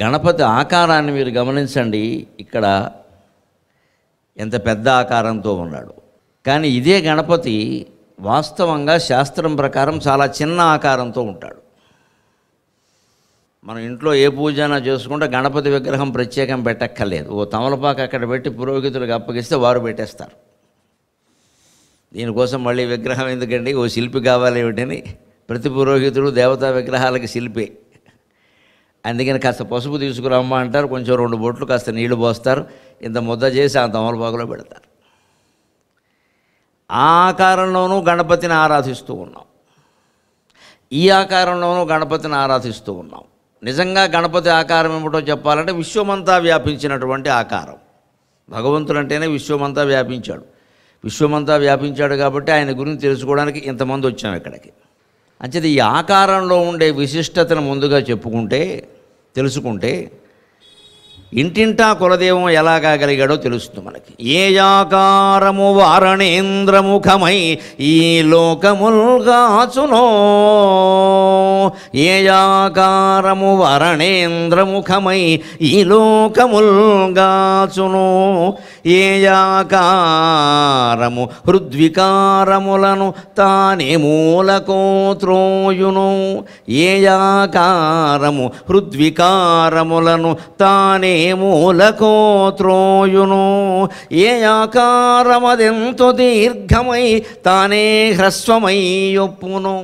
గణపతి ఆకారాన్ని మీరు గమనించండి. ఇక్కడ ఎంత పెద్ద ఆకారంతో ఉన్నాడు. కానీ ఇదే గణపతి వాస్తవంగా శాస్త్రం ప్రకారం చాలా చిన్న ఆకారంతో ఉంటాడు. మనం ఇంట్లో ఏ పూజన చేసుకుంటే గణపతి విగ్రహం ప్రత్యేకం పెట్టక్కర్లేదు. ఓ తమలపాకు అక్కడ పెట్టి పురోహితులకు అప్పగిస్తే వారు పెట్టేస్తారు. దీనికోసం మళ్ళీ విగ్రహం ఎందుకండి, ఓ శిల్పి కావాలి ఏమిటని ప్రతి పురోహితుడు దేవతా విగ్రహాలకి శిల్పే. అందుకని కాస్త పసుపు తీసుకురమ్మా అంటారు, కొంచెం 2 బొట్లు కాస్త నీళ్లు పోస్తారు, ఇంత ముద్ద చేసి ఆ తమలపాకులో పెడతారు. ఆ ఆకారంలోనూ గణపతిని ఆరాధిస్తూ ఉన్నాం, ఈ ఆకారంలోనూ గణపతిని ఆరాధిస్తూ ఉన్నాం. నిజంగా గణపతి ఆకారం ఏమిటో చెప్పాలంటే విశ్వమంతా వ్యాపించినటువంటి ఆకారం. భగవంతుడు అంటేనే విశ్వమంతా వ్యాపించాడు. విశ్వమంతా వ్యాపించాడు కాబట్టి ఆయన గురించి తెలుసుకోవడానికి ఇంతమంది వచ్చాం ఇక్కడికి. అంచేది ఈ ఆకారంలో ఉండే విశిష్టతను ముందుగా తెలుసుకుంటే ఇంటింటా కులదేవం ఎలా కాగలిగాడో తెలుస్తుంది మనకి. ఏ ఆకారము వారణేంద్రముఖమై ఈ లోకముల్గాచునో, ఏ ఆకారము వారణేంద్రముఖమై ఈ లోకముల్గాచునో, ఏ ఆకారము హృద్వికారములను తానే మూలకో త్రోయును, ఏ ఆకారము హృద్వికారములను తానే మూలకో త్రోయును, ఏ ఆకారమదెంతో దీర్ఘమై తానే హ్రస్వమై ఒప్పును,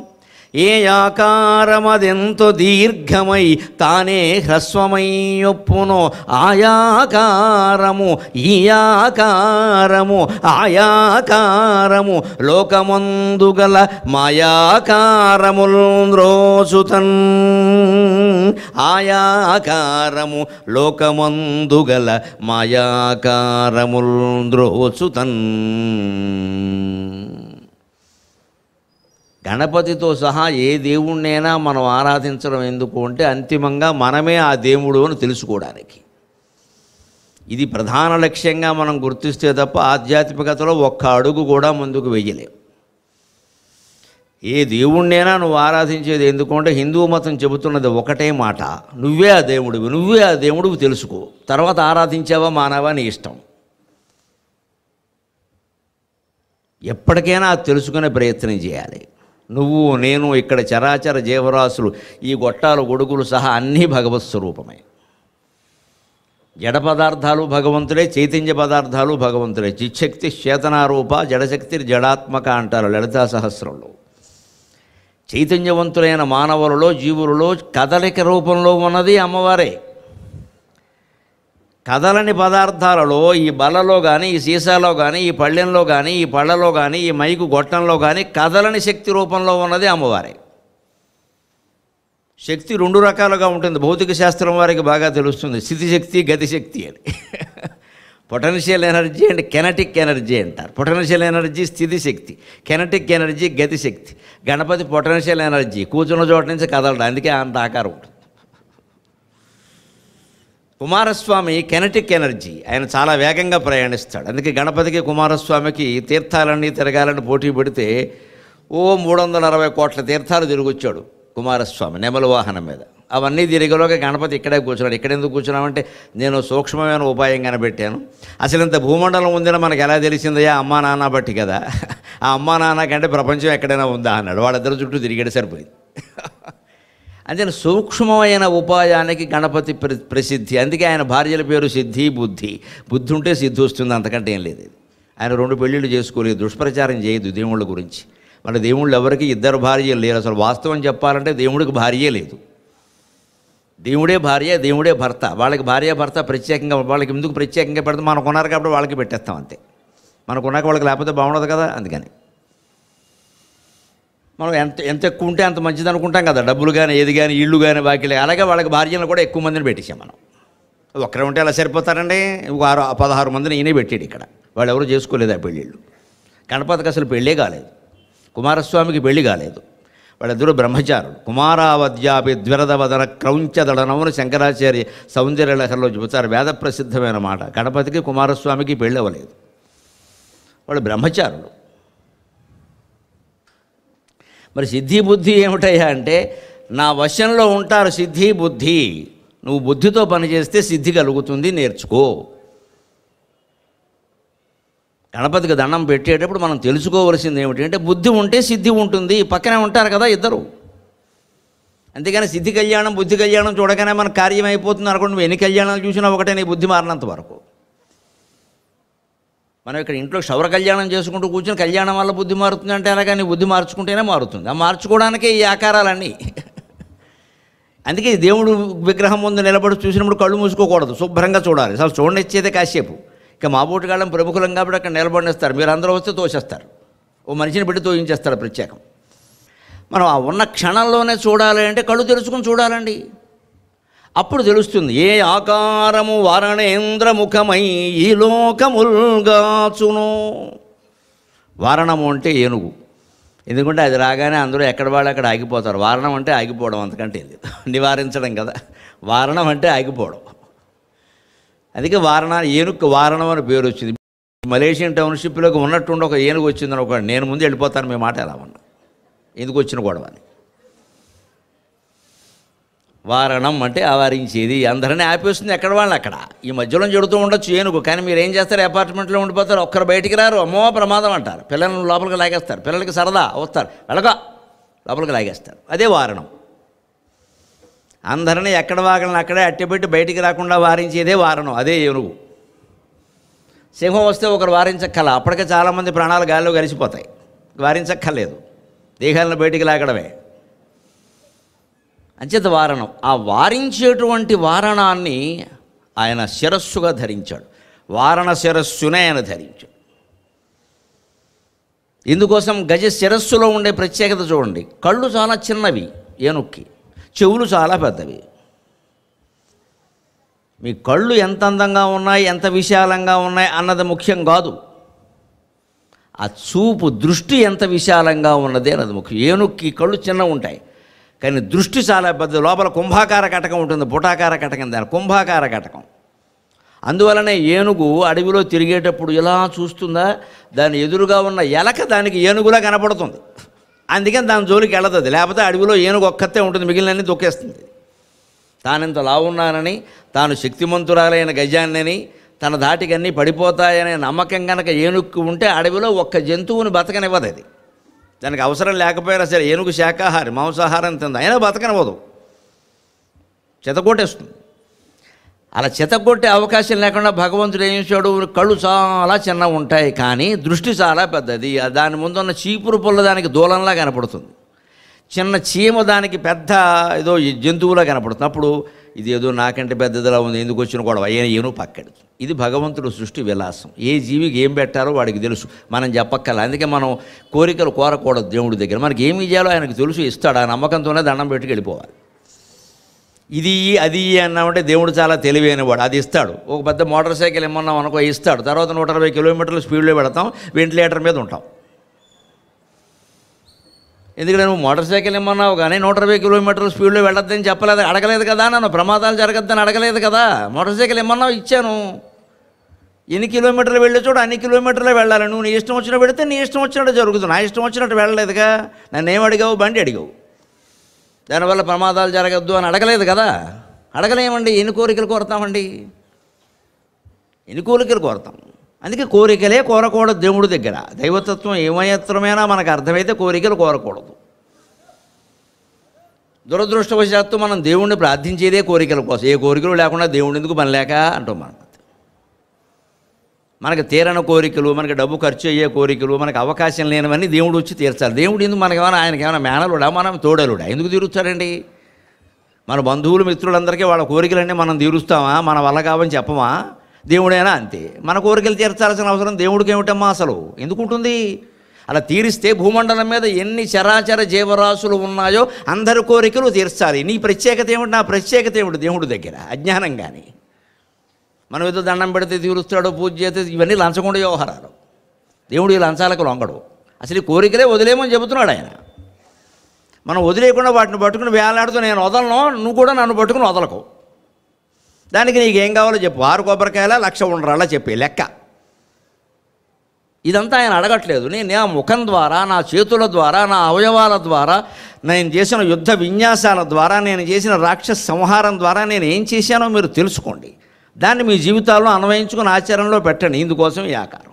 ఏ ఆకారమదెంతో దీర్ఘమై తానే హ్రస్వమై ఒప్పును, ఆయాకారము ఈ ఆకారము ఆయాకారము లోకమందు గల మాయాకారముల్ ద్రోచుతన్, ఆయాకారము లోకమందు గల మాయాకారముల్ ద్రోచుతన్. గణపతితో సహా ఏ దేవుణ్ణైనా మనం ఆరాధించడం ఎందుకు అంటే అంతిమంగా మనమే ఆ దేవుడు అని తెలుసుకోవడానికి. ఇది ప్రధాన లక్ష్యంగా మనం గుర్తిస్తే తప్ప ఆధ్యాత్మికతలో ఒక్క అడుగు కూడా ముందుకు వెయ్యలేం. ఏ దేవుణ్ణైనా నువ్వు ఆరాధించేది ఎందుకంటే హిందూ మతం చెబుతున్నది ఒకటే మాట, నువ్వే ఆ దేవుడివి తెలుసుకో, తర్వాత ఆరాధించావా మానవా నీ ఇష్టం. ఎప్పటికైనా అది తెలుసుకునే ప్రయత్నం చేయాలి. నువ్వు నేను ఇక్కడ చరాచర జీవరాశులు ఈ గొట్టాలు గొడుగులు సహా అన్నీ భగవత్ స్వరూపమే. జడ పదార్థాలు భగవంతుడే, చైతన్య పదార్థాలు భగవంతుడే. చిచ్చక్తి చేతనారూప జడశక్తి జడాత్మక అంటారు లలితా సహస్రంలో. చైతన్యవంతులైన మానవులలో జీవులలో కదలిక రూపంలో ఉన్నది అమ్మవారే. కదలని పదార్థాలలో ఈ బల్లలో కానీ ఈ సీసాలో కానీ ఈ పళ్ళెంలో కానీ ఈ పళ్ళలో కానీ ఈ మైకు గొట్టంలో కానీ కదలని శక్తి రూపంలో ఉన్నది అమ్మవారే. శక్తి 2 రకాలుగా ఉంటుంది. భౌతిక శాస్త్రం వారికి బాగా తెలుస్తుంది, స్థితిశక్తి గతిశక్తి అని. Potential energy and kinetic energy అంటారు. పొటెన్షియల్ ఎనర్జీ స్థితిశక్తి, కెనటిక్ ఎనర్జీ గతిశక్తి. గణపతి పొటెన్షియల్ ఎనర్జీ, కూర్చున్న చోట నుంచి కదలడం, అందుకే అంత ఆకారం ఉంటుంది. కుమారస్వామి కెనటిక్ ఎనర్జీ, ఆయన చాలా వేగంగా ప్రయాణిస్తాడు. అందుకే గణపతికి కుమారస్వామికి తీర్థాలన్నీ తిరగాలని పోటీ పెడితే 360 కోట్ల తీర్థాలు తిరిగొచ్చాడు కుమారస్వామి నెమల వాహనం మీద. అవన్నీ తిరిగేలోగా గణపతి ఇక్కడే కూర్చున్నాడు. ఇక్కడ ఎందుకు కూర్చున్నామంటే నేను సూక్ష్మమైన ఉపాయం కనిపెట్టాను. అసలు ఇంత భూమండలం ఉందని మనకు ఎలా తెలిసిందయ్యా, అమ్మా నాన్న బట్టి కదా. ఆ అమ్మా నాన్న కంటే ప్రపంచం ఎక్కడైనా ఉందా అన్నాడు. వాళ్ళిద్దరు చుట్టూ తిరిగేది సరిపోయింది. అంటే సూక్ష్మమైన ఉపాయానికి గణపతి ప్రసిద్ధి. అందుకే ఆయన భార్యల పేరు సిద్ధి బుద్ధి. బుద్ధి ఉంటే సిద్ధి వస్తుంది, అంతకంటే ఏం లేదు. ఆయన 2 పెళ్ళిళ్ళు చేసుకోలేదు, దుష్ప్రచారం చేయదు దేవుళ్ళ గురించి. మన దేవుళ్ళు ఎవరికి 2 భార్యలు లేరు. అసలు వాస్తవం చెప్పాలంటే దేవుడికి భార్యే లేదు. దేవుడే భార్య, దేవుడే భర్త. వాళ్ళకి భార్య భర్త ప్రత్యేకంగా, వాళ్ళకి ఎందుకు ప్రత్యేకంగా పెడతాం, మనకు ఉన్నారు కాబట్టి వాళ్ళకి పెట్టేస్తాం అంతే. మనకున్నాక వాళ్ళకి లేకపోతే బాగుండదు కదా. అందుకని మనం ఎంత ఎక్కువ ఉంటే అంత మంచిది అనుకుంటాం కదా. డబ్బులు కానీ ఏది కానీ ఇళ్ళు కానీ బాకీలు. అలాగే వాళ్ళకి భార్యలను కూడా ఎక్కువ మందిని పెట్టేసాం మనం. ఒక్కరే ఉంటే అలా సరిపోతారండి. 16 మందిని ఈయనే పెట్టాడు ఇక్కడ. వాళ్ళు ఎవరు చేసుకోలేదు ఆ పెళ్ళిళ్ళు. గణపతికి అసలు పెళ్ళే కాలేదు, కుమారస్వామికి పెళ్ళి కాలేదు. వాళ్ళిద్దరూ బ్రహ్మచారులు. కుమారావద్యాపి ద్విరదవదన క్రౌంచదళనమును శంకరాచార్య సౌందర్యలహరిలో చెబుతారు. వేద ప్రసిద్ధమైన మాట. గణపతికి కుమారస్వామికి పెళ్ళి అవ్వలేదు, వాళ్ళు బ్రహ్మచారులు. మరి సిద్ధి బుద్ధి ఏమిటయ్యా అంటే నా వశంలో ఉంటారు సిద్ధి బుద్ధి. నువ్వు బుద్ధితో పనిచేస్తే సిద్ధి కలుగుతుంది, నేర్చుకో. గణపతికి దండం పెట్టేటప్పుడు మనం తెలుసుకోవలసింది ఏమిటంటే బుద్ధి ఉంటే సిద్ధి ఉంటుంది. పక్కనే ఉంటారు కదా ఇద్దరు. అంతేగాని సిద్ధి కళ్యాణం బుద్ధి కళ్యాణం చూడగానే మన కార్యం అయిపోతుంది అనుకోండి. నువ్వు ఎన్ని కళ్యాణాలు చూసినా ఒకటే, నీ బుద్ధి మారినంత వరకు. మనం ఇక్కడ ఇంట్లో క్షౌర కళ్యాణం చేసుకుంటూ కూర్చొని కళ్యాణం వల్ల బుద్ధి మారుతుంది అంటే అలాగా నీ బుద్ధి మార్చుకుంటేనే మారుతుంది. ఆ మార్చుకోవడానికే ఈ ఆకారాలన్నీ. అందుకే దేవుడు విగ్రహం ముందు నిలబడి చూసినప్పుడు కళ్ళు మూసుకోకూడదు, శుభ్రంగా చూడాలి. అసలు చూడనిచ్చేదే కాసేపు. ఇక మా బోటుగాళ్ళం ప్రముఖులం కాబట్టి అక్కడ నిలబడిస్తారు. మీరు అందరూ వస్తే తోసేస్తారు, ఓ మనిషిని పెట్టి తోయించేస్తారు ప్రత్యేకం. మనం ఆ ఉన్న క్షణంలోనే చూడాలి అంటే కళ్ళు తెరుచుకుని చూడాలండి. అప్పుడు తెలుస్తుంది ఏ ఆకారము వారణేంద్రముఖమై ఈ లోకముల్గాచును. వారణము అంటే ఏనుగు. ఎందుకంటే అది రాగానే అందరూ ఎక్కడ వాళ్ళు అక్కడ ఆగిపోతారు. వారణం అంటే ఆగిపోవడం, అంతకంటే నివారించడం కదా. వారణం అంటే ఆగిపోవడం. అందుకే ఏనుగు వారణం అని పేరు వచ్చింది. మలేషియన్ టౌన్షిప్లోకి ఉన్నట్టుండి ఒక ఏనుగు వచ్చిందని ఒక నేను ముందు వెళ్ళిపోతాను, మీ మాట ఎలా ఉన్నా, ఎందుకు వచ్చిన గొడవ అని. వారణం అంటే ఆవరించేది, అందరినీ ఆపేస్తుంది ఎక్కడ వాళ్ళు అక్కడ. ఈ మధ్యలో చెడుతూ ఉండొచ్చు ఏనుగు, కానీ మీరు ఏం చేస్తారు, అపార్ట్మెంట్లో ఉండిపోతారు, ఒక్కరు బయటికి రారు, అమ్మో ప్రమాదం అంటారు, పిల్లలను లోపలికి లాగేస్తారు, పిల్లలకి సరదా వస్తారు, వెళ్ళగా లోపలికి లాగేస్తారు. అదే వారణం. అందరినీ ఎక్కడ వాగలను అక్కడే అట్టెపెట్టి బయటికి రాకుండా వారించేదే వారణం, అదే ఏనుగు. సింహం వస్తే ఒకరు వారించక్కల, అప్పటికే చాలామంది ప్రాణాలు గాల్లో కలిసిపోతాయి, వారించక్కర్లేదు, దేహాలను బయటికి లాగడమే. అంచేత వారణం. ఆ వారించేటువంటి వారణాన్ని ఆయన శిరస్సుగా ధరించాడు. వారణ శిరస్సునే ఆయన ధరించాడు. ఇందుకోసం గజ శిరస్సులో ఉండే ప్రత్యేకత చూడండి. కళ్ళు చాలా చిన్నవి ఏనుక్కి, చెవులు చాలా పెద్దవి. మీ కళ్ళు ఎంత అందంగా ఉన్నాయి, ఎంత విశాలంగా ఉన్నాయి అన్నది ముఖ్యం కాదు, ఆ చూపు దృష్టి ఎంత విశాలంగా ఉన్నది అన్నది ముఖ్యం. ఏనుక్కి కళ్ళు చిన్నగా ఉంటాయి, కానీ దృష్టి చాలా పెద్ద. లోపల కుంభాకార కటకం ఉంటుంది, పుటాకార కటకం, దాని కుంభాకార కటకం. అందువలనే ఏనుగు అడవిలో తిరిగేటప్పుడు ఇలా చూస్తుందా, దాని ఎదురుగా ఉన్న ఎలక దానికి ఏనుగులా కనపడుతుంది. అందుకని దాని జోలికి వెళ్ళదు. లేకపోతే అడవిలో ఏనుగు ఒక్కతే ఉంటుంది, మిగిలినన్ని తొక్కేస్తుంది. తానింత లావున్నానని, తాను శక్తిమంతురాలైన గజాన్నని, తన ధాటికి అన్నీ పడిపోతాయనే నమ్మకం కనుక ఏనుగుకు ఉంటే అడవిలో ఒక్క జంతువుని బతకనివ్వదు. అది దానికి అవసరం లేకపోయినా సరే, ఏనుగు శాకాహారి, మాంసాహారం తింది, అయినా బతకనివ్వదు, చెతకొట్టేస్తుంది. అలా చెతకొట్టే అవకాశం లేకుండా భగవంతుడు ఏం చేశాడు, కళ్ళు చాలా చిన్నగా ఉంటాయి కానీ దృష్టి చాలా పెద్దది. దాని ముందున్న చీపురు పుల్ల దానికి దూలంలా కనపడుతుంది, చిన్న చీమ దానికి పెద్ద ఏదో జంతువులా కనపడుతుంది. అప్పుడు ఇది ఏదో నాకంటే పెద్దదిలా ఉంది, ఎందుకు వచ్చిన గొడవ, ఏనుగు పక్కడు. ఇది భగవంతుడు సృష్టి విలాసం. ఏ జీవికి ఏం పెట్టారో వాడికి తెలుసు, మనం చెప్పక్కల. అందుకే మనం కోరికలు కోరకూడదు దేవుడి దగ్గర. మనకి ఏమి చేయాలో ఆయనకు తెలుసు, ఇస్తాడు. ఆ నమ్మకంతోనే దండం పెట్టుకు వెళ్ళిపోవాలి. ఇది అది అన్నామంటే దేవుడు చాలా తెలివైనవాడు, అది ఇస్తాడు. ఒక పెద్ద మోటార్ సైకిల్ ఇమ్మన్నాం అనుకో, ఇస్తాడు. తర్వాత 120 కిలోమీటర్ల స్పీడ్లో పెడతాం, వెంటిలేటర్ మీద ఉంటాం. ఎందుకంటే నువ్వు మోటార్ సైకిల్ ఇమ్మన్నావు కానీ 120 కిలోమీటర్ల స్పీడ్లో వెళ్ళొద్దని చెప్పలేదు, అడగలేదు కదా. నన్ను ప్రమాదాలు జరగద్దని అడగలేదు కదా. మోటార్ సైకిల్ ఇమ్మన్నావు, ఇచ్చాను. ఎన్ని కిలోమీటర్లు వెళ్ళే చూడు అన్ని కిలోమీటర్లే వెళ్ళాలి. నువ్వు నీ ఇష్టం వచ్చినట్టు పెడితే నీ ఇష్టం వచ్చినట్టు జరుగుతుంది. నా ఇష్టం వచ్చినట్టు వెళ్ళలేదుగా. నన్ను ఏం అడిగావు, బండి అడిగావు, దానివల్ల ప్రమాదాలు జరగద్దు అని అడగలేదు కదా. అడగలేమండి, ఎన్ని కోరికలు కోరుతామండి, ఎన్ని కోరికలు కోరుతాం. అందుకే కోరికలే కోరకూడదు దేవుడి దగ్గర. దైవతత్వం ఏమయత్రమైనా మనకు అర్థమైతే కోరికలు కోరకూడదు. దురదృష్టవశాత్తు మనం దేవుణ్ణి ప్రార్థించేదే కోరికల కోసం. ఏ కోరికలు లేకుండా దేవుడి ఎందుకు పని లేక అంటాం. మనకు తీరని కోరికలు, మనకి డబ్బు ఖర్చు అయ్యే కోరికలు, మనకు అవకాశం లేనివన్నీ దేవుడు వచ్చి తీర్చాలి. దేవుడు ఎందుకు మనకేమైనా, ఆయనకేమైనా మేనలుడా, మనం తోడలుడా, ఎందుకు తీరుస్తాడండి? మన బంధువులు మిత్రులందరికీ వాళ్ళ కోరికలన్నీ మనం తీరుస్తామా? మన వల్ల కావని చెప్పమా? దేవుడైనా అంతే. మన కోరికలు తీర్చాల్సిన అవసరం దేవుడికి ఏమిటమ్మా అసలు, ఎందుకుంటుంది? అలా తీరిస్తే భూమండలం మీద ఎన్ని చరాచర జీవరాశులు ఉన్నాయో అందరి కోరికలు తీర్చాలి. నీ ప్రత్యేకత ఏమిటి, నా ప్రత్యేకత ఏమిటి దేవుడి దగ్గర? అజ్ఞానం. కానీ మనం ఏదో దండం పెడితే తీరుస్తాడో, పూజ చేస్తే, ఇవన్నీ లంచకుండా వ్యవహారాలు. దేవుడు ఈ లంచాలకు లొంగడు. అసలు ఈ కోరికలే వదిలేమని చెబుతున్నాడు ఆయన. మనం వదిలేయకుండా వాటిని పట్టుకుని వేలాడుతూ నేను వదలను, నువ్వు కూడా నన్ను పట్టుకుని వదలకు. దానికి నీకు ఏం కావాలో చెప్పు. 6 కొబ్బరికాయల 1,00,000 ఉండ్రాళ్ళ చెప్పే లెక్క. ఇదంతా ఆయన అడగట్లేదు. నేను నా ముఖం ద్వారా, నా చేతుల ద్వారా, నా అవయవాల ద్వారా, నేను చేసిన యుద్ధ విన్యాసాల ద్వారా, నేను చేసిన రాక్షస సంహారం ద్వారా నేను ఏం చేశానో మీరు తెలుసుకోండి. దాన్ని మీ జీవితాల్లో అన్వయించుకుని ఆచరణలో పెట్టండి. ఇందుకోసం ఈ ఆకారం.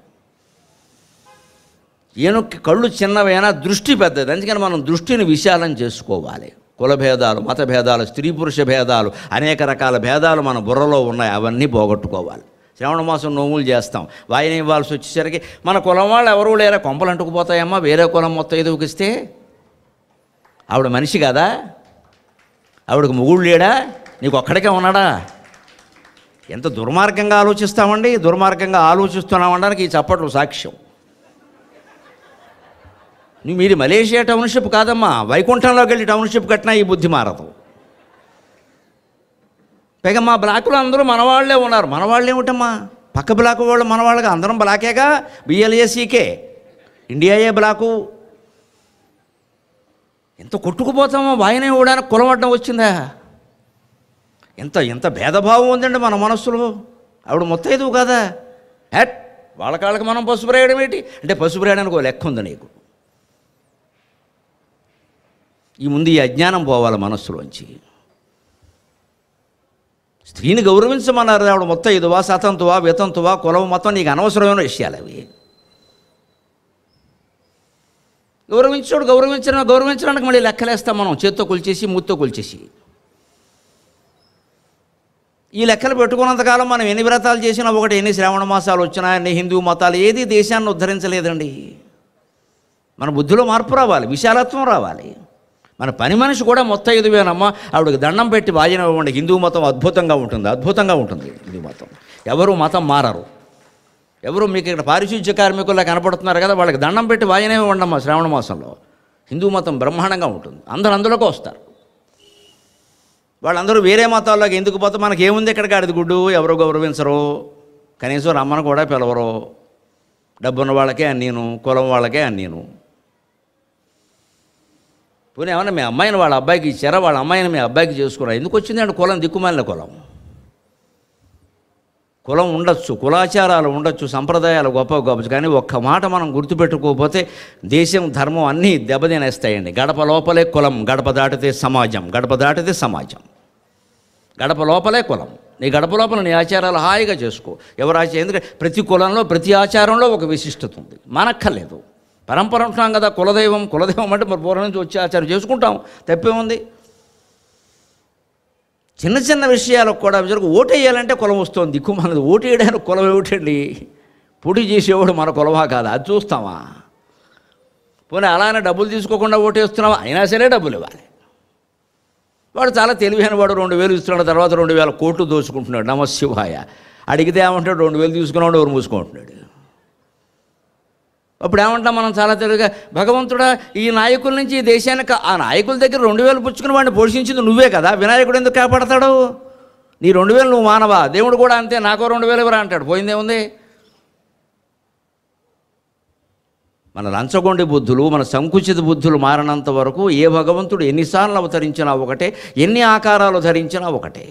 ఏనుక్కి కళ్ళు చిన్నవైనా దృష్టి పెద్దది. అందుకని మనం దృష్టిని విశాలం చేసుకోవాలి. కుల భేదాలు, మత భేదాలు, స్త్రీ పురుష భేదాలు, అనేక రకాల భేదాలు మన బుర్రలో ఉన్నాయి. అవన్నీ పోగొట్టుకోవాలి. శ్రావణ మాసం నోములు చేస్తాం. వాయిన ఇవ్వాల్సి వచ్చేసరికి మన కులం వాళ్ళు ఎవరూ లేరా, కొంపలు అంటుకుపోతాయమ్మా. వేరే కులం మొత్తం ఎదుగుకిస్తే ఆవిడ మనిషి కదా, ఆవిడకు మొగుడు లేడా, నీకు ఒక్కడికే ఉన్నాడా? ఎంత దుర్మార్గంగా ఆలోచిస్తామండి. దుర్మార్గంగా ఆలోచిస్తున్నామనడానికి ఈ చప్పట్లు సాక్ష్యం. మీరు మలేషియా టౌన్షిప్ కాదమ్మా, వైకుంఠంలోకి వెళ్ళి టౌన్షిప్ కట్టినా ఈ బుద్ధి మారదు. పైగా మా బ్లాకులో అందరూ మనవాళ్లే ఉన్నారు. మనవాళ్ళు ఏమిటమ్మా, పక్క బ్లాకు వాళ్ళు మనవాళ్ళగా, అందరం బ్లాకేగా. బిఎల్ఏసీకే ఇండియాయే బ్లాకు. ఎంత కొట్టుకుపోతామో వాయిన ఇవ్వడానికి కులవడ్డం వచ్చిందా? ఎంత ఎంత భేదభావం ఉందండి మన మనస్సులో. ఆవిడ మొత్తైదువు కదా, హెట్ వాళ్ళ కాళ్ళకి మనం పసుపు రాయడం ఏంటి అంటే, పసుపు రాయడానికి ఒక లెక్క ఉంది నీకు. ఈ ముందు ఈ అజ్ఞానం పోవాలి మనస్సులోంచి. స్త్రీని గౌరవించమన్నారు. ఆవిడ మొత్తం ఇదువా, సతంతువా, వితంతువా, కులం, మొత్తం నీకు అనవసరమైన విషయాలు అవి. గౌరవించడానికి మళ్ళీ లెక్కలేస్తాం మనం, చేత్తో కొలిచేసి మూత్తో కొలిచేసి. ఈ లెక్కలు పెట్టుకున్నంతకాలం మనం ఎన్ని వ్రతాలు చేసినా ఒకటి, ఎన్ని శ్రావణ మాసాలు వచ్చినా, ఎన్ని హిందూ మతాలు, ఏది దేశాన్ని ఉద్ధరించలేదండి. మన బుద్ధిలో మార్పు రావాలి, విశాలత్వం రావాలి. మన పని మనిషి కూడా మొత్తం ఎదువేనమ్మా, ఆవిడకి దండం పెట్టి వాయినం ఇవ్వండి. హిందూ మతం అద్భుతంగా ఉంటుంది, అద్భుతంగా ఉంటుంది హిందూ మతం. ఎవరు మతం మారరు. ఎవరు మీకు ఇక్కడ పారిశుద్ధ్య కార్మికుల్లో కనపడుతున్నారు కదా, వాళ్ళకి దండం పెట్టి వాయినం ఇవ్వండి అమ్మా శ్రావణ మాసంలో. హిందూ మతం బ్రహ్మాండంగా ఉంటుంది. అందరూ అందులోకి వస్తారు. వాళ్ళందరూ వేరే మతాల్లోకి ఎందుకు పోతే మనకేముంది ఇక్కడ గాడిద గుడ్డు. ఎవరు గౌరవించరు, కనీసం రమ్మను కూడా పిలవరు. డబ్బున్న వాళ్ళకే అన్నీను, కులం వాళ్ళకే అన్నీను. పోనీ ఏమన్నా మీ అమ్మాయిని వాళ్ళ అబ్బాయికి ఇచ్చారా, వాళ్ళ అమ్మాయిని మీ అబ్బాయికి చేసుకురా? ఎందుకు వచ్చిందంటే కులం దిక్కుమాలిన కులం. కులం ఉండొచ్చు, కులాచారాలు ఉండొచ్చు, సంప్రదాయాలు గొప్ప గొప్ప, కానీ ఒక్క మాట మనం గుర్తుపెట్టుకోకపోతే దేశం, ధర్మం అన్నీ దెబ్బతినేస్తాయండి. గడప లోపలే కులం, గడప దాటితే సమాజం, గడప దాటితే సమాజం. గడప లోపలే కులం. నీ గడప లోపల నీ ఆచారాలు హాయిగా చేసుకో. ఎవరు ఆచారం, ఎందుకంటే ప్రతి కులంలో ప్రతి ఆచారంలో ఒక విశిష్టత ఉంది. మనక్కర్లేదు. పరంపర ఉంటున్నాం కదా, కులదైవం అంటే మరి పూర్వం నుంచి వచ్చే ఆచారం చేసుకుంటాం, తప్పేముంది? చిన్న చిన్న విషయాలకు కూడా ఓటేయాలంటే కులం వస్తుంది. దిక్కు మనది ఓటేయడానికి కులం ఏమిటండి? పోటీ చేసేవాడు మన కులమా కాదా అది చూస్తామా? పోనీ అలానే డబ్బులు తీసుకోకుండా ఓటేస్తున్నావా? అయినా సరే డబ్బులు ఇవ్వాలి. వాడు చాలా తెలివైన వాడు, 2000 ఇస్తున్నాడు, తర్వాత 2000 కోట్లు దోచుకుంటున్నాడు. నమశివాయ. అడిగితే ఏమంటాడు, 2000 తీసుకున్నాడు, ఎవరు మూసుకుంటున్నాడు. అప్పుడు ఏమంటాం మనం చాలా తెలివిగా, భగవంతుడా ఈ నాయకుల నుంచి ఈ దేశానికి, ఆ నాయకుల దగ్గర 2000 పుచ్చుకుని వాడిని పోషించింది నువ్వే కదా, వినాయకుడు ఎందుకు కాపాడతాడు? నీ 2000 నువ్వు మానవా? దేవుడు కూడా అంతే, నాకో 2000 ఎవరా అంటాడు. పోయిందేముంది? మన లంచగొండి బుద్ధులు, మన సంకుచిత బుద్ధులు మారినంత వరకు ఏ భగవంతుడు ఎన్నిసార్లు అవతరించినా ఒకటే, ఎన్ని ఆకారాలు ధరించినా ఒకటే.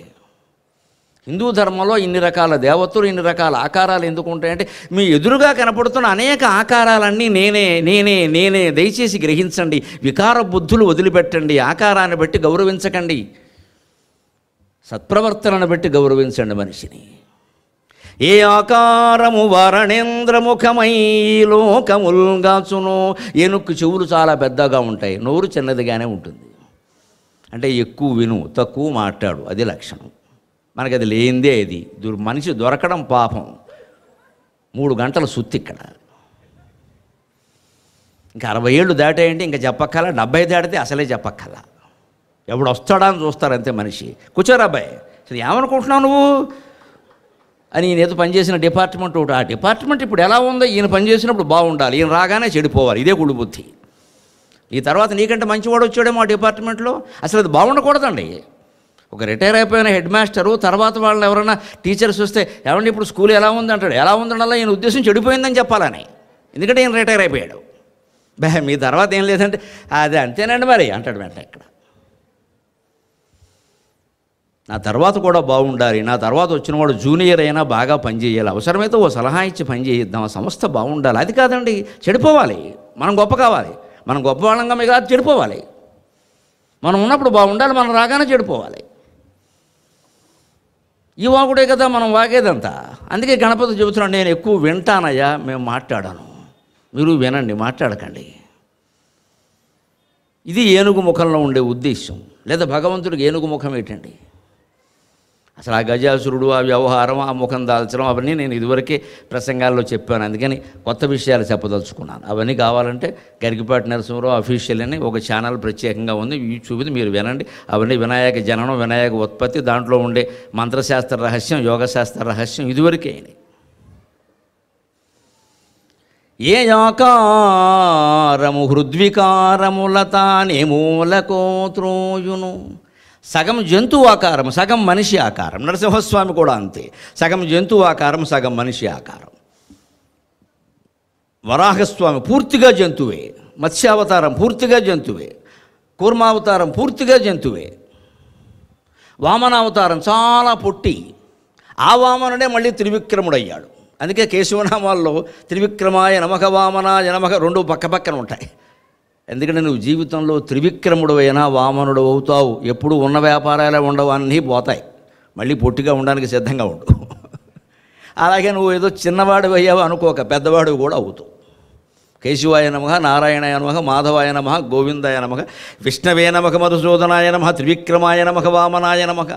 హిందూ ధర్మంలో ఇన్ని రకాల దేవతలు, ఇన్ని రకాల ఆకారాలు ఎందుకు ఉంటాయంటే, మీ ఎదురుగా కనపడుతున్న అనేక ఆకారాలన్నీ నేనే నేనే నేనే. దయచేసి గ్రహించండి. వికార బుద్ధులు వదిలిపెట్టండి. ఆకారాన్ని బట్టి గౌరవించకండి, సత్ప్రవర్తనను బట్టి గౌరవించండి మనిషిని. ఏ ఆకారము వరణేంద్రముఖమై లోకముల్గాచును. ఏనుక్కు చెవులు చాలా పెద్దగా ఉంటాయి, నోరు చిన్నదిగానే ఉంటుంది. అంటే ఎక్కువ విను, తక్కువ మాట్లాడు, అది లక్షణం. మనకి అది లేనిదే ఇది. మనిషి దొరకడం పాపం. 3 గంటల సుత్తి ఇక్కడ. ఇంకా 60 ఏళ్ళు దాటాయంటే ఇంకా చెప్పక్కల, 70 దాటితే అసలే చెప్పక్కల. ఎవడు వస్తాడా అని చూస్తారు అంతే మనిషి. కూర్చోరా అబ్బాయి, అసలు ఏమనుకుంటున్నావు నువ్వు అని. ఈయన ఏదో పనిచేసిన డిపార్ట్మెంట్ ఒకటి, ఆ డిపార్ట్మెంట్ ఇప్పుడు ఎలా ఉందో, ఈయన పనిచేసినప్పుడు బాగుండాలి, ఈయన రాగానే చెడిపోవాలి. ఇదే గుడి బుద్ధి. ఈ తర్వాత నీకంటే మంచివాడు వచ్చాడేమో ఆ డిపార్ట్మెంట్లో, అసలు అది బాగుండకూడదండి. ఒక రిటైర్ అయిపోయిన హెడ్ మాస్టరు తర్వాత వాళ్ళని ఎవరైనా టీచర్స్ వస్తే, ఏమంటే ఇప్పుడు స్కూల్ ఎలా ఉంది అంటాడు. ఎలా ఉందనల్లా ఈయన ఉద్దేశం చెడిపోయిందని చెప్పాలని, ఎందుకంటే ఈయన రిటైర్ అయిపోయాడు. మీ తర్వాత ఏం లేదంటే అది అంతేనండి మరి అంటాడు వెంట. ఇక్కడ నా తర్వాత కూడా బాగుండాలి, నా తర్వాత వచ్చినవాడు జూనియర్ అయినా బాగా పనిచేయాలి, అవసరమైతే ఓ సలహా ఇచ్చి పని చేయిద్దాం, ఆ సంస్థ బాగుండాలి. అది కాదండి, చెడిపోవాలి. మనం గొప్ప కావాలి, మనం గొప్ప వాళ్ళంగా మిగతా చెడిపోవాలి. మనం ఉన్నప్పుడు బాగుండాలి, మనం రాగానే చెడిపోవాలి. ఈ వాగుడే కదా మనం వాగేదంతా. అందుకే గణపతి చెబుతున్నాడు, నేను ఎక్కువ వింటానయ్యా, మేము మాట్లాడాను, మీరు వినండి, మాట్లాడకండి. ఇది ఏనుగు ముఖంలో ఉండే ఉద్దేశం. లేదా భగవంతుడికి ఏనుగు ముఖం ఏంటండి? అసలు ఆ గజాసురుడు, ఆ వ్యవహారం, ఆ ముఖం దాల్చడం, అవన్నీ నేను ఇదివరకే ప్రసంగాల్లో చెప్పాను. అందుకని కొత్త విషయాలు చెప్పదలుచుకున్నాను. అవన్నీ కావాలంటే గరికపాటి నరసింహరావు అఫీషియల్ అని ఒక ఛానల్ ప్రత్యేకంగా ఉంది, యూట్యూబ్ది, మీరు వినండి. అవన్నీ వినాయక జననం, వినాయక ఉత్పత్తి, దాంట్లో ఉండే మంత్రశాస్త్ర రహస్యం, యోగశాస్త్ర రహస్యం ఇదివరకే. ఏ ఆకారము హృద్వికారములతానే మూలకోత్రోయును. సగం జంతువు ఆకారం, సగం మనిషి ఆకారం. నరసింహస్వామి కూడా అంతే, సగం జంతువు ఆకారం, సగం మనిషి ఆకారం. వరాహస్వామి పూర్తిగా జంతువే, మత్స్యావతారం పూర్తిగా జంతువే, కూర్మావతారం పూర్తిగా జంతువే, వామనావతారం చాలా పొట్టి. ఆ వామనుడే మళ్ళీ త్రివిక్రముడయ్యాడు. అందుకే కేశవనామాల్లో త్రివిక్రమాయ నమః, వామనాయ నమః రెండు పక్కపక్కన ఉంటాయి. ఎందుకంటే నువ్వు జీవితంలో త్రివిక్రముడు అయినా వామనుడు అవుతావు. ఎప్పుడు ఉన్న వ్యాపారాలే ఉండవు, అన్నీ పోతాయి. మళ్ళీ పొట్టిగా ఉండడానికి సిద్ధంగా ఉండు. అలాగే నువ్వు ఏదో చిన్నవాడు అయ్యావు అనుకోక, పెద్దవాడు కూడా అవుతావు. కేశవాయ నమః, నారాయణాయ నమః, మాధవాయ నమః, గోవిందాయ నమః, విష్ణవే నమః, మధుసూదనాయ నమః, త్రివిక్రమాయ నమః, వామనాయ నమః.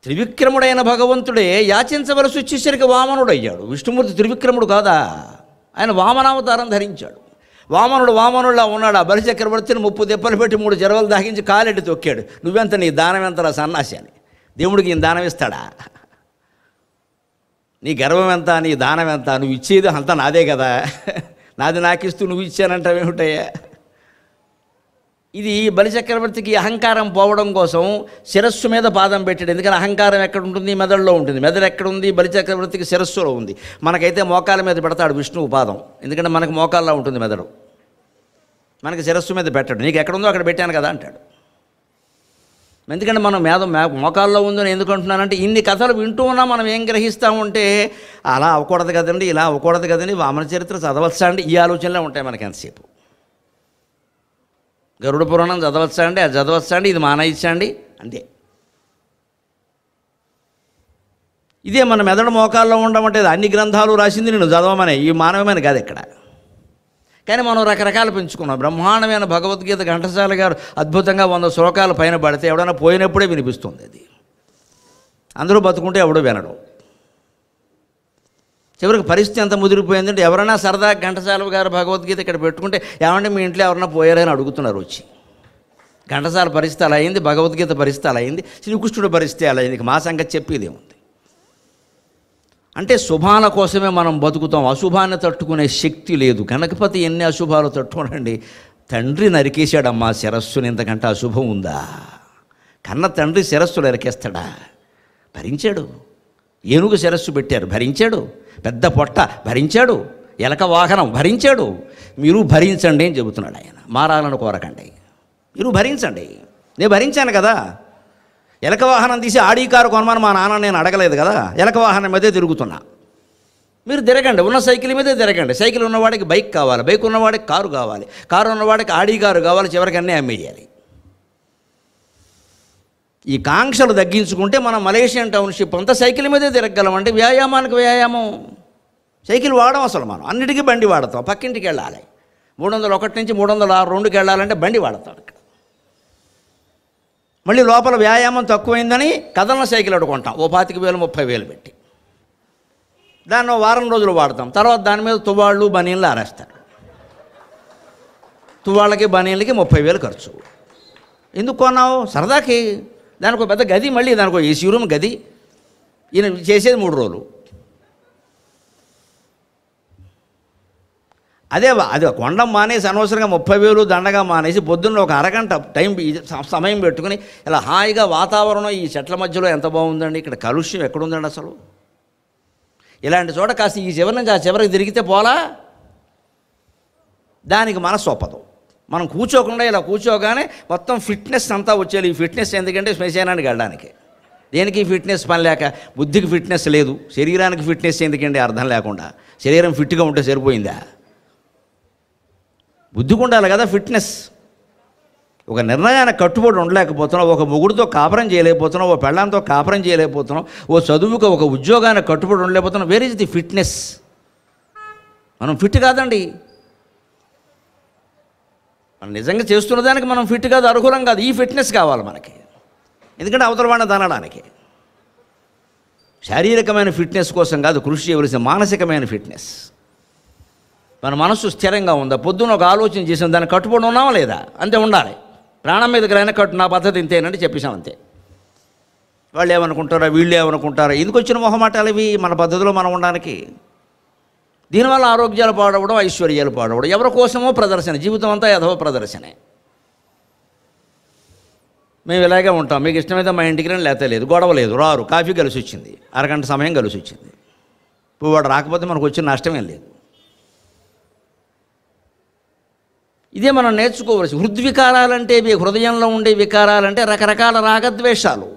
త్రివిక్రముడైన భగవంతుడే యాచించవలసి వచ్చేసరికి వామనుడు అయ్యాడు. విష్ణుమూర్తి త్రివిక్రముడు కాదా, ఆయన వామనావతారం ధరించాడు. వామనుడులా ఉన్నాడు. ఆ బలిచక్రవర్తిని 30 దెబ్బలు పెట్టి 3 జరవలు దాగించి కాలెట్టి తొక్కాడు. నువ్వెంత, నీ దానం ఎంతరా సన్నాసి అని. దేవుడికి ఈయన దానం ఇస్తాడా? నీ గర్వం ఎంత, నీ దానం ఎంత, నువ్వు ఇచ్చేది అంతా నాదే కదా, నాది నాకిస్తూ నువ్వు ఇచ్చానంటావేమిటయ్యా? ఇది బలిచక్రవర్తికి అహంకారం పోవడం కోసం శిరస్సు మీద పాదం పెట్టాడు. ఎందుకని అహంకారం ఎక్కడ ఉంటుంది? మెదడులో ఉంటుంది. మెదడు ఎక్కడుంది? బలిచక్రవర్తికి శిరస్సులో ఉంది. మనకైతే మోకాల మీద పెడతాడు విష్ణువు పాదం, ఎందుకంటే మనకు మోకాల్లో ఉంటుంది మెదడు, మనకి శిరస్సు మీద పెట్టాడు. నీకు ఎక్కడుందో అక్కడ పెట్టాను కదా అంటాడు. ఎందుకంటే మనం మోకాల్లో ఉందని ఎందుకు అంటున్నానంటే, ఇన్ని కథలు వింటూ ఉన్నా మనం ఏం గ్రహిస్తామంటే, అలా అవ్వకూడదు కదండి, ఇలా అవ్వకూడదు కదండి, వామన చరిత్ర చదవచ్చా అండి, ఈ ఆలోచనలే ఉంటాయి మనకి ఎంతసేపు. గరుడ పురాణం చదవచ్చా అండి, అది చదవచ్చా అండి, ఇది మానేయచ్చా అండి, అంతే. ఇదే మన మెదడు మోకాల్లో ఉండమంటే అన్ని గ్రంథాలు రాసింది నేను చదవమనే, ఈ మానవమైన కాదు ఇక్కడ. కానీ మనం రకరకాలు పెంచుకున్నాం. బ్రహ్మాండమైన భగవద్గీత ఘంటసాల గారు అద్భుతంగా 100 శ్లోకాలు పైన పడితే ఎవడైనా పోయినప్పుడే వినిపిస్తుంది. అది అందరూ బతుకుంటే ఎవడో వినడం. చివరికి పరిస్థితి ఎంత ముదిరిపోయిందంటే, ఎవరైనా సరదా ఘంటసాల గారు భగవద్గీత ఇక్కడ పెట్టుకుంటే, ఏమంటే మీ ఇంట్లో ఎవరైనా పోయారని అడుగుతున్నారు వచ్చి. ఘంటసాల పరిస్థితి అలా అయింది, భగవద్గీత పరిస్థితి అలా అయింది, శ్రీకృష్ణుడి పరిస్థితి అలా అయింది. మా సంగతి చెప్పేదే ఉంది. అంటే శుభాల కోసమే మనం బతుకుతాం, అశుభాన్ని తట్టుకునే శక్తి లేదు. గణపతి ఎన్ని అశుభాలు తట్టుకోనండి. తండ్రి నరికేశాడమ్మా శిరస్సుని, ఇంతకంటే అశుభం ఉందా? కన్న తండ్రి శిరస్సులు నరికేస్తాడా? భరించాడు. ఏనుగు శిరస్సు పెట్టారు, భరించాడు. పెద్ద పొట్ట భరించాడు. ఎలక వాహనం భరించాడు. మీరు భరించండి అని చెబుతున్నాడు ఆయన. మారాలను కోరకండి, మీరు భరించండి. నేను భరించాను కదా. ఎలక వాహనం తీసి ఆడి కారు కొనమని మా నాన్న నేను అడగలేదు కదా. ఎలక వాహనం మీదే తిరుగుతున్నా. మీరు తిరగండి, ఉన్న సైకిల్ మీదే తిరగండి. సైకిల్ ఉన్నవాడికి బైక్ కావాలి, బైక్ ఉన్నవాడికి కారు కావాలి, కారు ఉన్నవాడికి ఆడి కారు కావాలి, చివరికి అన్నీ అమ్మేయాలి. ఈ కాంక్షలు తగ్గించుకుంటే మనం మలేషియన్ టౌన్షిప్ అంతా సైకిల్ మీదే తిరగలమంటే, వ్యాయామానికి వ్యాయామం. సైకిల్ వాడడం అసలు మనం అన్నిటికీ బండి వాడతాం. పక్కింటికి వెళ్ళాలి, 301 నుంచి 302కి వెళ్ళాలంటే బండి వాడతాం. ఇక్కడ మళ్ళీ లోపల వ్యాయామం తక్కువైందని కదలన సైకిల్ అడుకుంటాం, ఓ 25,000 30,000 పెట్టి. దాన్ని వారం రోజులు వాడతాం. తర్వాత దాని మీద తువాళ్ళు బనీన్లు ఆరేస్తారు. తువాళ్ళకి బనీన్లకి 30,000 ఖర్చు. ఎందుకు కొన్నావు? సరదాకి. దానికి ఒక పెద్ద గది, మళ్ళీ దానికి ఏసీ రూమ్ గది. ఈయన చేసేది 3 రోజులు. అది కొండం మానేసి అనవసరంగా 30,000 దండగా మానేసి పొద్దున్న ఒక అరగంట సమయం పెట్టుకుని ఇలా హాయిగా వాతావరణం ఈ చెట్ల మధ్యలో ఎంత బాగుందండి. ఇక్కడ కాలుష్యం ఎక్కడుందండి అసలు? ఇలాంటి చోట కాస్త ఈ చివరి నుంచి ఆ చివరికి తిరిగితే పోలా, దానికి మనసు ఒప్పదు. మనం కూర్చోకుండా ఇలా కూర్చోగానే మొత్తం ఫిట్నెస్ అంతా వచ్చేది. ఈ ఫిట్నెస్ ఎందుకంటే శ్మశానానికి వెళ్ళడానికి. దేనికి ఫిట్నెస్ పని లేక, బుద్ధికి ఫిట్నెస్ లేదు, శరీరానికి ఫిట్నెస్ ఎందుకండి అర్థం లేకుండా. శరీరం ఫిట్గా ఉంటే సరిపోయిందా? బుద్ధికి ఉండాలి కదా ఫిట్నెస్. ఒక నిర్ణయానికి కట్టుబడి ఉండలేకపోతున్నావు, ఒక మొగుడితో కాపురం చేయలేకపోతున్నావు, ఓ పెళ్ళాంతో కాపురం చేయలేకపోతున్నావు, ఓ చదువుకు ఒక ఉద్యోగానికి కట్టుబడి ఉండలేకపోతున్నావు. Where is the fitness? మనం ఫిట్ కాదండి. మనం నిజంగా చేస్తున్న దానికి మనం ఫిట్ కాదు, అర్హులం కాదు. ఈ ఫిట్నెస్ కావాలి మనకి. ఎందుకంటే అవతల వాడిని తనడానికి శారీరకమైన ఫిట్నెస్ కోసం కాదు కృషి చేయవలసిన మానసికమైన ఫిట్నెస్. మన మనస్సు స్థిరంగా ఉందా? పొద్దున్న ఒక ఆలోచన చేసాం, దాన్ని కట్టుబడి ఉన్నామా లేదా? అంతే ఉండాలి. ప్రాణం మీదకి రాయినా కట్టు, నా పద్ధతి ఇంతేనంటే చెప్పేసాం అంతే. వాళ్ళు ఏమనుకుంటారా, వీళ్ళు ఏమనుకుంటారా, ఎందుకు వచ్చిన మొహమాటాలు ఇవి? మన పద్ధతిలో మనం ఉండడానికి. దీనివల్ల ఆరోగ్యాలు పాడవడం, ఐశ్వర్యాలు పాడవడం. ఎవరి కోసమో ప్రదర్శన, జీవితం అంతా యథవ ప్రదర్శనే. మేము ఇలాగే ఉంటాం, మీకు ఇష్టమైతే మా ఇంటికి రండి, లేకపోతే లేదు, గొడవ లేదు, రారు, కాఫీ కలిసి వచ్చింది, అరగంట సమయం కలిసి వచ్చింది. ఇప్పుడు వాడు రాకపోతే మనకు వచ్చిన నష్టమేం లేదు. ఇదే మనం నేర్చుకోవలసి. హృద్వికారాలంటే ఇవి, హృదయంలో ఉండే వికారాలంటే రకరకాల రాగద్వేషాలు.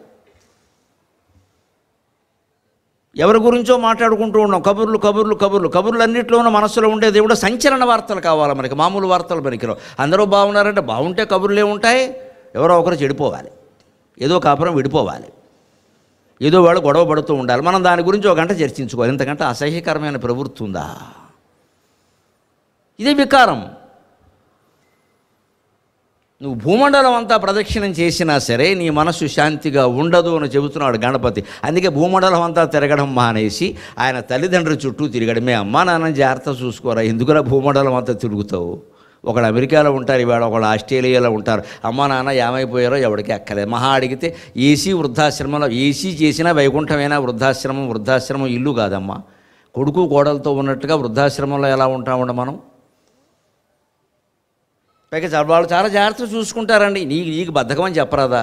ఎవరి గురించో మాట్లాడుకుంటూ ఉన్నాం, కబుర్లు కబుర్లు కబుర్లు. కబుర్లన్నింటిలోనూ మనస్సులో ఉండే దేవుడు సంచలన వార్తలు కావాలి మనకి, మామూలు వార్తలు పనికిరావు. అందరూ బాగున్నారంటే బాగుంటే కబుర్లే ఉంటాయి. ఎవరో ఒకరు చెడిపోవాలి, ఏదో కాపురం విడిపోవాలి, ఏదో వాళ్ళు గొడవ పడుతూ ఉండాలి. మనం దాని గురించి ఒక గంట చర్చించుకోవాలి. ఇంతకంటే అసహ్యకరమైన ప్రవృత్తి ఉందా? ఇదే వికారం. నువ్వు భూమండలం అంతా ప్రదక్షిణం చేసినా సరే నీ మనస్సు శాంతిగా ఉండదు అని చెబుతున్నాడు గణపతి. అందుకే భూమండలం అంతా తిరగడం మానేసి ఆయన తల్లిదండ్రుల చుట్టూ తిరగడమే. అమ్మా నాన్న జాగ్రత్త చూసుకోరా, ఎందుకులా భూమండలం అంతా తిరుగుతావు? ఒకళ్ళు అమెరికాలో ఉంటారు, ఇవాళ ఒకళ్ళు ఆస్ట్రేలియాలో ఉంటారు. అమ్మా నాన్న ఏమైపోయారో ఎవరికి అక్కలేదు. మహా అడిగితే ఏసీ వృద్ధాశ్రమంలో, ఏసీ చేసినా వైకుంఠమైనా వృద్ధాశ్రమం ఇల్లు కాదమ్మా. కొడుకు కోడలతో ఉన్నట్టుగా వృద్ధాశ్రమంలో ఎలా ఉంటామండి మనం? పైగా వాళ్ళు చాలా జాగ్రత్తగా చూసుకుంటారండి. నీకు బద్ధకం అని చెప్పరాదా?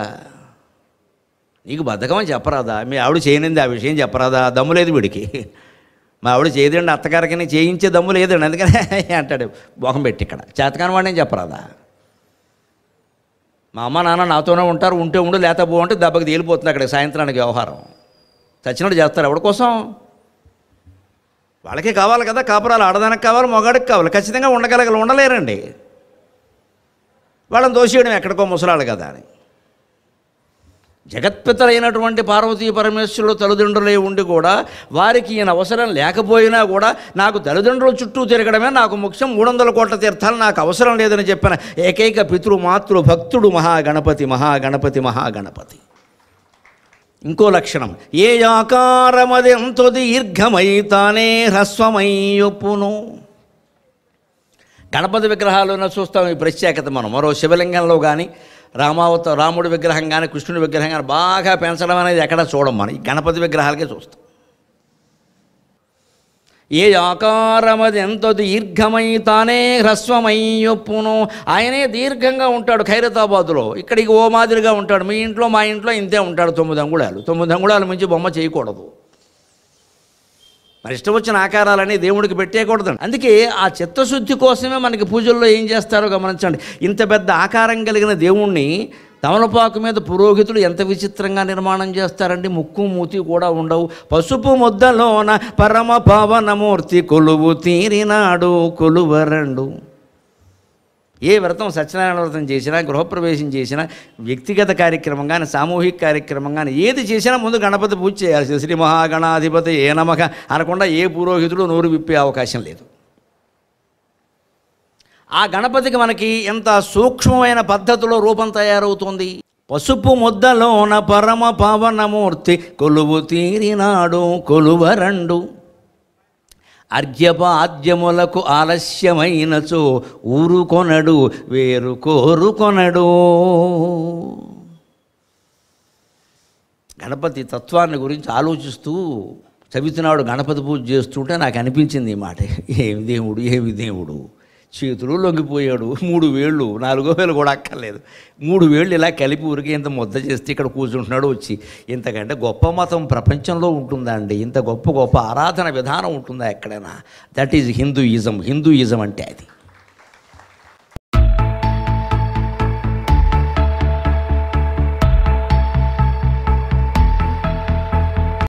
నీకు బద్ధకం అని చెప్పరాదా? మీ ఆవిడ చేయనింది ఆ విషయం చెప్పరాదా? దమ్ము లేదు వీడికి. మా ఆవిడ చేయదండి, అత్తగారికి చేయించే దమ్ము లేదండి, అందుకనే అంటాడు మొహం పెట్టి. ఇక్కడ చేతకాని వాడిని చెప్పరాదా? మా అమ్మ నాన్న నాతోనే ఉంటారు, ఉంటే ఉండు, లేత పో అంటే దెబ్బకి తేలిపోతుంది అక్కడ సాయంత్రానికి వ్యవహారం. చచ్చినట్టు చేస్తారు. ఎవరి కోసం? వాళ్ళకే కావాలి కదా కాపురాలు. ఆడదానికి కావాలి, మగాడికి కావాలి. ఖచ్చితంగా ఉండలేరండి. వాళ్ళని దోషేయడం ఎక్కడికో ముసలాడు కదా అని. జగత్పితలైనటువంటి పార్వతీ పరమేశ్వరుడు తల్లిదండ్రులే ఉండి కూడా వారికి ఈయన అవసరం లేకపోయినా కూడా నాకు తల్లిదండ్రుల చుట్టూ తిరగడమే నాకు ముఖ్యం, 300 కోట్ల తీర్థాలు నాకు అవసరం లేదని చెప్పిన ఏకైక పితృమాతృ భక్తుడు మహాగణపతి. మహాగణపతి మహాగణపతి. ఇంకో లక్షణం, ఏ ఆకారమదెంతో దీర్ఘమై తానే హ్రస్వమై యొప్పును. గణపతి విగ్రహాలను చూస్తాం ఈ ప్రత్యేకత. మనం మరో శివలింగంలో కానీ రాముడి విగ్రహం కానీ కృష్ణుడి విగ్రహం కానీ బాగా పెంచడం అనేది ఎక్కడ చూడం మనం, ఈ గణపతి విగ్రహాలకే చూస్తాం. ఏ ఆకారమది ఎంతో దీర్ఘమై తానే హ్రస్వమై యొప్పును. ఆయనే దీర్ఘంగా ఉంటాడు ఖైరతాబాదులో, ఇక్కడికి ఓ మాదిరిగా ఉంటాడు. మీ ఇంట్లో మా ఇంట్లో ఇంతే ఉంటాడు, 9 అంగుళాలు. 9 అంగుళాల మించి బొమ్మ చేయకూడదు. మరి ఇష్టం వచ్చిన ఆకారాలని దేవుడికి పెట్టేయకూడదండి. అందుకే ఆ చిత్తశుద్ధి కోసమే మనకి పూజల్లో ఏం చేస్తారో గమనించండి. ఇంత పెద్ద ఆకారం కలిగిన దేవుణ్ణి తమలపాకు మీద పురోహితులు ఎంత విచిత్రంగా నిర్మాణం చేస్తారండి. ముక్కు మూతి కూడా ఉండవు. పసుపు ముద్దలోన పరమ పావనమూర్తి కొలువు తీరినాడు కొలువరండు. ఏ వ్రతం, సత్యనారాయణ వ్రతం చేసినా, గృహప్రవేశం చేసినా, వ్యక్తిగత కార్యక్రమం కానీ సామూహిక కార్యక్రమం కానీ ఏది చేసినా ముందు గణపతి పూజ చేయాల్సింది. శ్రీ మహాగణాధిపతి ఏ నమః అనకుండా ఏ పురోహితుడు నోరు విప్పే అవకాశం లేదు. ఆ గణపతికి మనకి ఎంత సూక్ష్మమైన పద్ధతిలో రూపం తయారవుతుంది. పసుపు ముద్దలోన పరమ పావనమూర్తి కొలువు తీరినాడు కొలువరండు. అర్ఘ్యపాద్యములకు ఆలస్యమైనచో ఊరుకొనడు వేరు కోరుకొనడు. గణపతి తత్వాన్ని గురించి ఆలోచిస్తూ చవితినాడు గణపతి పూజ చేస్తుంటే నాకు అనిపించింది ఈ మాట. ఏమి దేవుడు చేతులు లొంగిపోయాడు. 3 వేళ్ళు, 4వ వేలు కూడా అక్కర్లేదు. 3 వేళ్ళు ఇలా కలిపి ఊరికి ఇంత ముద్ద చేస్తే ఇక్కడ కూర్చుంటున్నాడు వచ్చి. ఇంతకంటే గొప్ప మతం ప్రపంచంలో ఉంటుందా అండి? ఇంత గొప్ప ఆరాధన విధానం ఉంటుందా ఎక్కడైనా? That is Hinduism. హిందూయిజం అంటే అది.